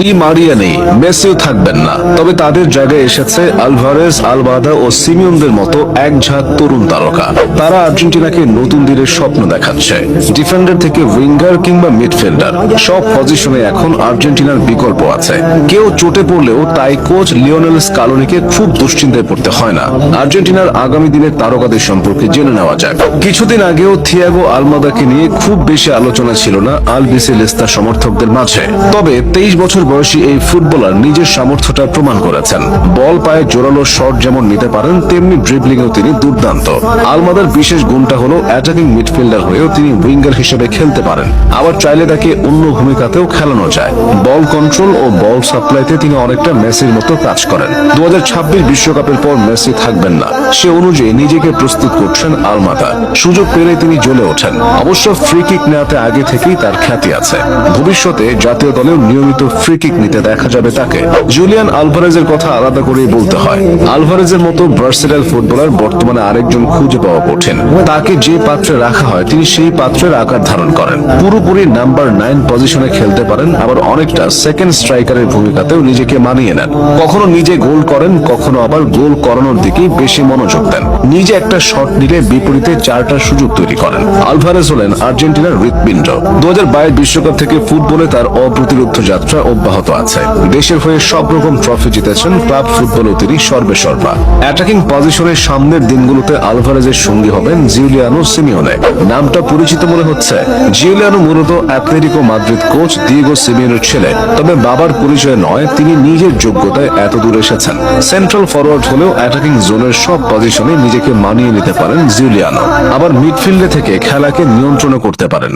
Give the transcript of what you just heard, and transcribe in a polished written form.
Di Maria নেই, মেসিও থাকবেন না, তবে তাদের জায়গায় এসেছে আলভারেজ, আলবাদা ও সিমিওনদের মতো এক ঝাঁক তরুণ তারকা। তারা আর্জেন্টিনাকে নতুন দিনের স্বপ্ন দেখাচ্ছে। ডিফেন্ডার থেকে উইঙ্গার কিংবা মিডফিল্ডার, সব পজিশনে এখন আর্জেন্টিনার বিকল্প আছে। কেউ চোটে পড়লেও তাই কোচ লিওনেল স্কালোনিকে খুব দুশ্চিন্তায় পড়তে হয় না। আর্জেন্টিনার আগামী দিনের তারকাদের সম্পর্কে জেনে নেওয়া যাক। কিছুদিন আগেও থিয়াগো আলমাদাকে নিয়ে খুব বেশি আলোচনা ছিল না আলবিসেলেস্তা সমর্থকদের মাঝে। তবে 23 বছর বয়সী এই ফুটবলার নিজের সামর্থ্যটা প্রমাণ করেছেন। বল পায়ে জোরালো শট যেমন নিতে পারেন, তেমনি ড্রিবলিংয়েও তিনি দুর্দান্ত। আলমাদার বিশেষ গুণটা হলো অ্যাটাকিং মিডফিল্ডার হয়েও তিনি উইঙ্গার হিসেবে খেলতে পারেন, আবার চাইলে তাকে অন্য ভূমিকাতেও খেলানো যায়। বল কন্ট্রোল ও বল সাপ্লাইতে তিনি অনেকটা মেসির মতো কাজ করেন। 2026 বিশ্বকাপের পর মেসি থাকবেন না, সে অনুযায়ী নিজেকে প্রস্তুত করছেন আলমাদা। সুযোগ পেলে তিনি জ্বলে ওঠেন। অবশ্য ফ্রি কিক নেওয়াতে আগে থেকেই তার খ্যাতি আছে। ভবিষ্যতে জাতীয় দলেও নিয়মিত ফ্রি কিক নিতে দেখা যাবে তাকে। জুলিয়ান আলভারেজের কথা আলাদা করেই বলতে হয়। আলভারেজের মতো ভার্সেটাইল ফুটবলার বর্তমানে আরেকজন খুঁজে পাওয়া কঠিন। তাকে যে পাত্রে রাখা হয় তিনি সেই পাত্রের আকার ধারণ করেন। পুরোপুরি নাম্বার 9 পজিশনে খেলতে পারেন, আবার অনেকটা সেকেন্ড স্ট্রাইকারের ভূমিকাতেও নিজেকে মানিয়ে নেন। কখনো নিজে গোল করেন, কখনো আবার গোল করানোর দিকেই বেশি মনোযোগ দেন। নিজে একটা শট নিলে বিপরীতে 4টা সুযোগ তৈরি করেন। আলভারেজ হলেন আর্জেন্টিনার হৃৎপিণ্ড। 2022 বিশ্বকাপ থেকে ফুটবলে তার অপ্রতিরোধ্য যাত্রা অব্যাহত আছে। দেশের হয়ে সব রকম ট্রফি জিতেছেন, ক্লাব ফুটবলেও তিনি সর্বেসর্বা। অ্যাটাকিং পজিশনের সামনের দিনগুলোতে আলভারেজের সঙ্গী হবেন জিউলিয়ানো সিমিওনে। নামটা পরিচিত মনে হচ্ছে। জিউলিয়ানো মূলত অ্যাটলেটিকো মাদ্রিদ কোচ দিয়েগো সিমিওনের ছেলে, তবে বাবার পরিচয় নয়, তিনি নিজের যোগ্যতায় এত দূর এসেছেন। সেন্ট্রাল ফরওয়ার্ড হলেও অ্যাটাকিং জোনের সব পজিশনে নিজেকে মানিয়ে নিতে পারেন জিউলিয়ানো, আবার মিডফিল্ডে থেকে খেলাকে নিয়ন্ত্রণ করতে পারেন।